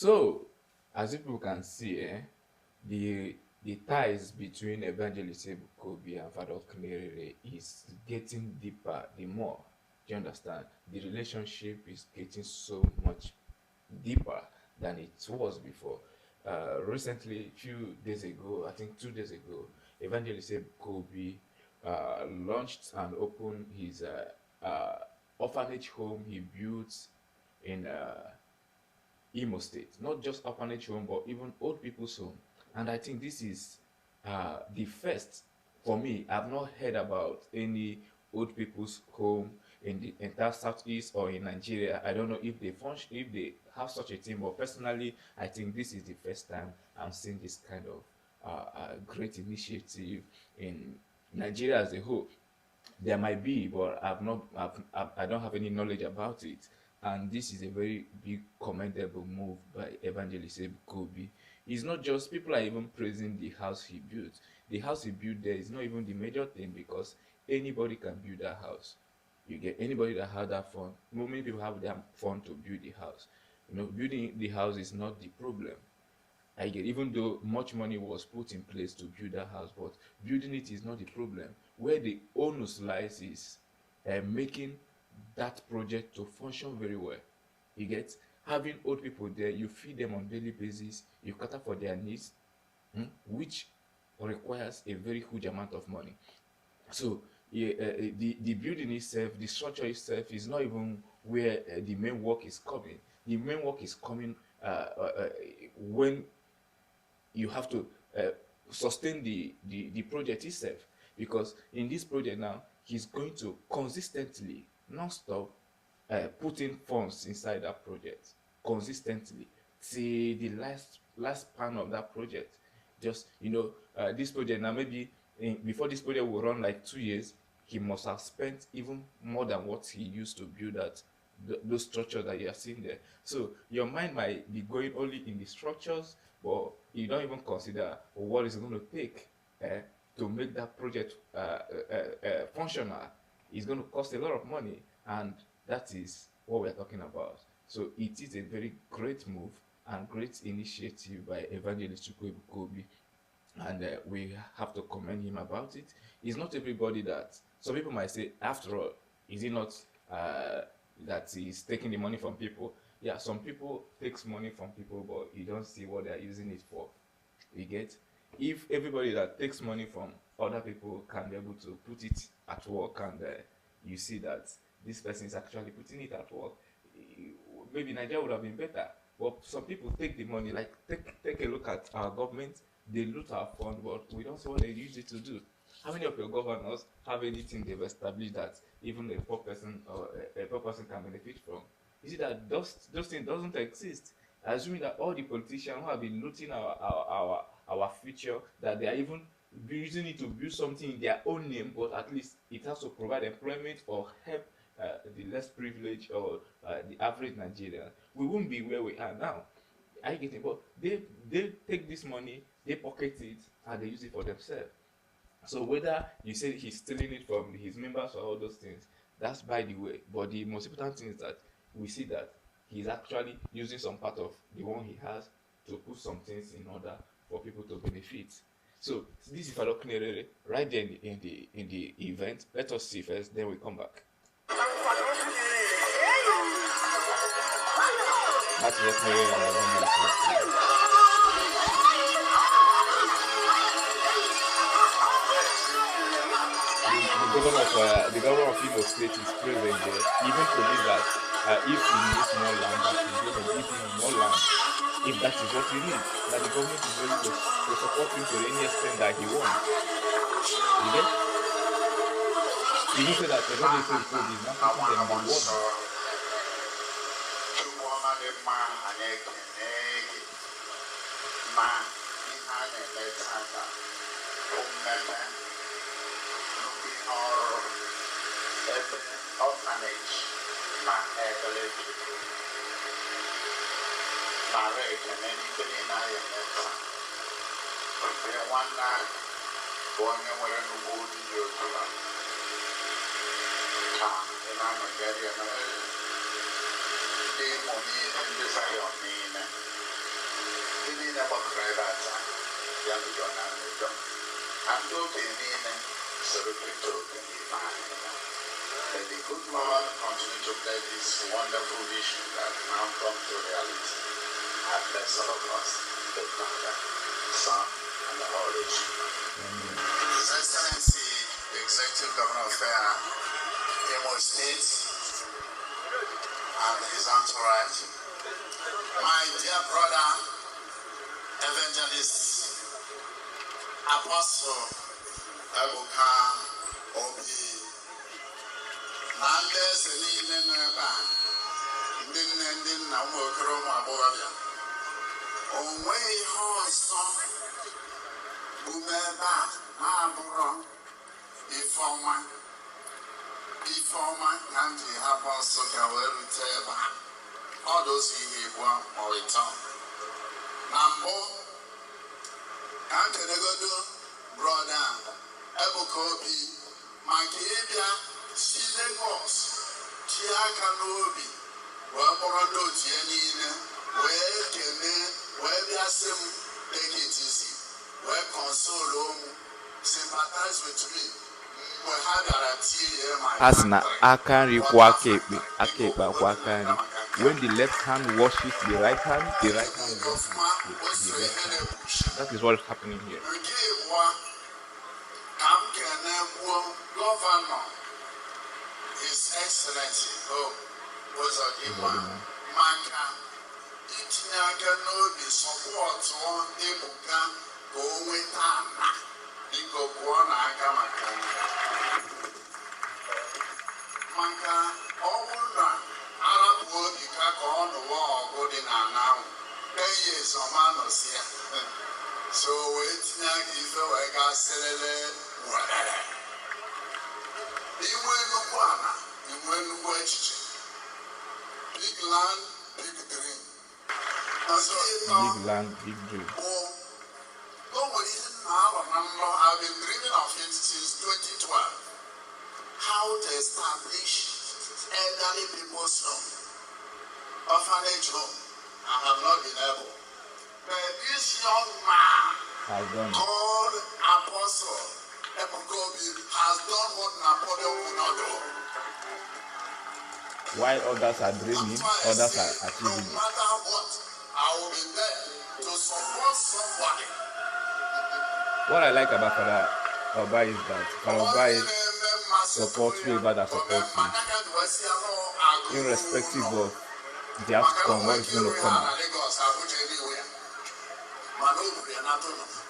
So, as people can see, the the ties between Evangelist Ebukobi and Father Okunere is getting deeper the more. Do you understand? The relationship is getting so much deeper than it was before. Recently, a few days ago, I think 2 days ago, Evangelist Kobe launched and opened his orphanage home he built in Imo State. Not just orphanage home, but even old people's home. And I think this is the first for me. I've not heard about any old people's home in the entire southeast or in Nigeria. I don't know if they function, if they have such a thing, but personally, I think this is the first time I'm seeing this kind of great initiative in Nigeria as a whole. There might be, but I don't have any knowledge about it. And this is a very big commendable move by Evangelist Kobe. It's not just people are even praising the house he built. The house he built there is not even the major thing because anybody can build that house. You get anybody that had that fund. Many people have their fund to build the house. Building the house is not the problem. I get even though much money was put in place to build that house, but building it is not the problem. Where the onus lies is making that project to function very well. You get having old people there, you feed them on daily basis, you cater for their needs, which requires a very huge amount of money. So yeah, the building itself, the structure itself is not even where the main work is coming. The main work is coming when you have to uh, sustain the project itself, because in this project now he's going to consistently non-stop put in funds inside that project consistently till the last span of that project. Just this project now, maybe before this project will run like 2 years, he must have spent even more than what he used to build that those structures that you have seen there. So your mind might be going only in the structures, but you don't even consider what it's going to take to make that project functional. It's going to cost a lot of money, and that is what we're talking about. So it is a very great move and great initiative by Evangelist Chukwuebuka, and we have to commend him about it. It's not everybody that. Some people might say, after all, is it not that he's taking the money from people? Yeah, some people takes money from people, but you don't see what they're using it for. You get? If everybody that takes money from other people can be able to put it at work, and you see that this person is actually putting it at work, maybe Nigeria would have been better. But some people take the money, like take a look at our government. They loot our fund, but we don't see what they use it to do. How many of your governors have anything they've established that even a poor person or a poor person can benefit from? You see that those things doesn't exist. Assuming that all the politicians who have been looting our future, that they are even using it to build something in their own name, but at least it has to provide employment or help the less privileged or the average Nigerian, we won't be where we are now. Are you getting? But they take this money, they pocket it, and they use it for themselves. So whether you say he's stealing it from his members or all those things, that's by the way. But the most important thing is that we see that he's actually using some part of the one he has to put some things in order for people to benefit. So this is Falok Nerere right there in the event. Let us see first, then we come back. That's just Nerere and Evang the governor of Imo State is present there. He even told that if he needs more land, that he's going to give him more land. If that is what he needs, that the government is ready to support him to any extent that he wants. You get? He even said that the government is not putting them in the water. Orphanage ma ekeleke narrate and anything na yemeta the one that going where no go to you to in Nigeria na the money and desire on me May the good Lord continue to bless this wonderful vision that now come to reality. I bless all of us, the Father, Son, and the Holy Spirit. His Excellency, the Executive Governor of Imo State, and his entourage, my dear brother, Evangelist Apostle Ebuka Obi, Nande Selene Neba, Ndin na Mokro Maboria, Onwe Hoso, Bumeba, Maburo, Before Nanti Apostle Kaweru Teba, all those who have or return. Nambo, Antenegodo, brother, Ebuka Obi, Makibia, Lagos, Chiakanobi, Wamorondo Tianine, where Kene, where the Assem, take it easy, where console, sympathize with me. Asna akari kwakebe akeba kwakari. When the left hand washes the right hand washes the left hand. That is what is happening here. His Excellency, Maka, Itinaka no be support on Ebuka, go with Anna, Nico Buona Akamaka. Maka, all run, Arab wood, you can go on the wall, good in our now. 10 years of manos here. So, waiting, I give you a gas, whatever. Big land, big dream. Big land, big dream. I've been dreaming of it since 2012. How to establish elderly people's home, orphanage home. I have not been able. But this young man called Apostle Ebuka has done what Napoleon could not do. While others are dreaming, others are achieving it. No matter what, I will be there to support somebody. What I like about Father Oba is that Father Oba supports whoever that supports him, irrespective of the outcome, what is going to come out.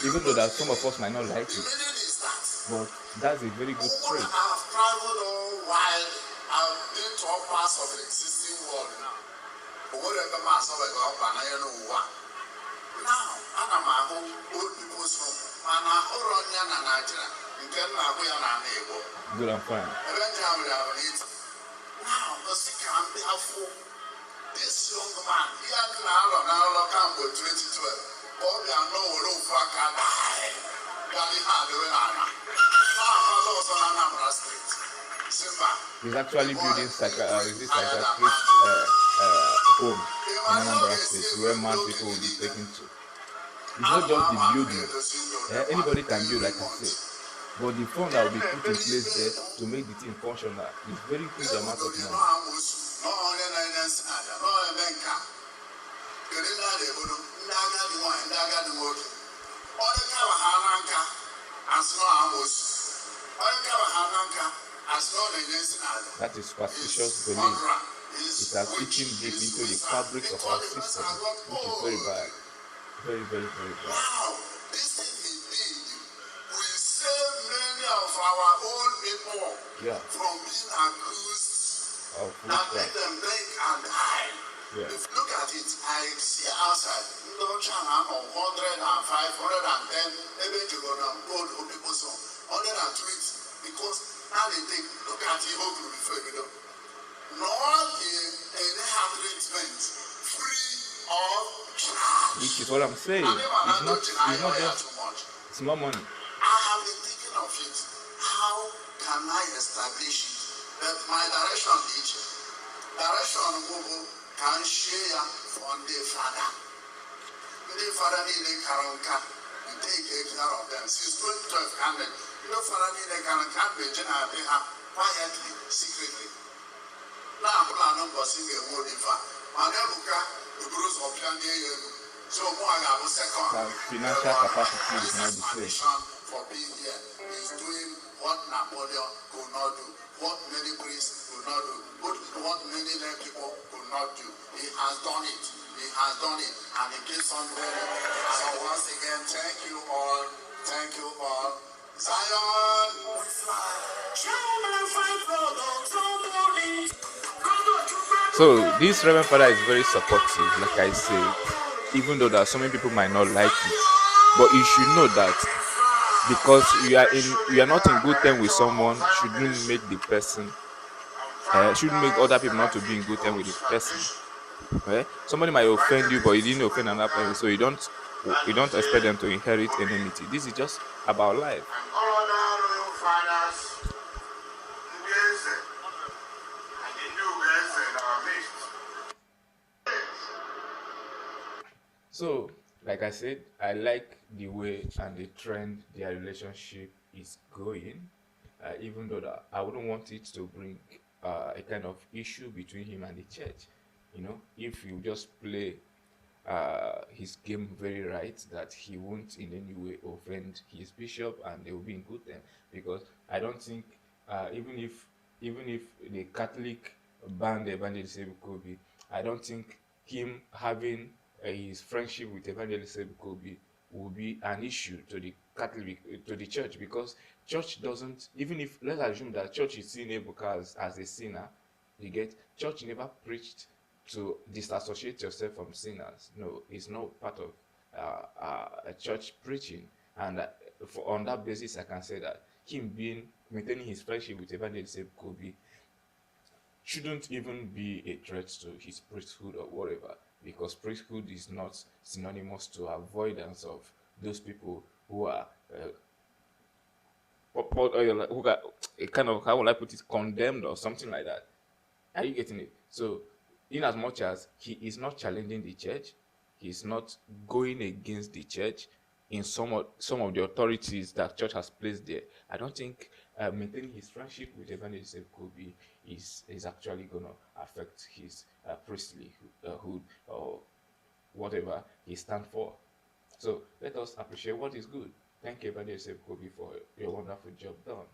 Even though that some of us might not like it, but that's a very good trait. I have traveled all wild. I've been to all parts of the existing world now. Whatever mass of it, now, I'm old people's home. And I hold on Nigeria. You can have a neighbor. Good and fine. Eventually, I will eat. Now, the sick and therefore, this young man, he had an hour come with 2012. All the unknown will fuck and die. Gally had the winner. He's actually building psychiatric home in Anambra State where mad people will be taken to. It's not just the building. Anybody can build, like I said. But the fund that will be put in place there to make the thing functional is very huge amount of money. That is superstitious belief. It has eaten deep into the fabric of our system, which is very bad. Very, very, very bad. Wow, this thing he did will save many of our old people from being accused and make them think and hide. Yeah. If you look at it, I see outside, don't channel on 100 and 510, maybe you go down old people's home, 120, because now they think, look at the whole group before you know. Not they have treatment free of charge. Which is what I'm saying. It's not just, it's more money. I have been thinking of it. How can I establish it? That my direction can share from the Father. ndị fada niile kara nka take care of them since 2012 ka ndị fada niile kara nka mgbe na-abịa ha quietly secretly na-abụla n'ụbọchị ga-enwe odifa mana Ebuka eburu ụzọ pịa ndị ya elu so mụ a ga-abụ second. Financial capacity is not the same. For being here is doing what Napoleon could not do, what many priests could not do, what many lay people could not do. He has done it. He has done it, and he keeps on doing it. So once again, thank you all. Thank you all. Zion. So this Reverend Father is very supportive, like I said, even though that so many people might not like it. But you should know that because you are not in good terms with someone, shouldn't make the person shouldn't make other people not to be in good terms with the person. Okay? Somebody might offend you, but you didn't offend another person, so you don't expect them to inherit enmity. This is just about life. So, like I said, I like the way and the trend their relationship is going, even though that I wouldn't want it to bring a kind of issue between him and the church. If you just play his game very right, that he won't in any way offend his bishop and they will be in good terms. Because I don't think even if the Catholic banned Evangelist Ebuka, I don't think him having his friendship with Evangelist Ebuka will be an issue to the Catholic, to the church, because church doesn't, even if let's assume that church is seeing Ebuka as a sinner, you get, church never preached to disassociate yourself from sinners. No, it's not part of a church preaching. And on that basis, I can say that him maintaining his friendship with Evangelist Ebuka shouldn't even be a threat to his priesthood or whatever, because priesthood is not synonymous to avoidance of those people who are who got a kind of, how will I put it, condemned or something like that. Are you getting it? So, in as much as he is not challenging the church, he's not going against the church in some of the authorities that church has placed there, I don't think maintaining his friendship with Evangelist Ebuka is actually going to affect his priestlyhood or whatever he stands for. So let us appreciate what is good. Thank you, Evangelist Ebuka, for your wonderful job done.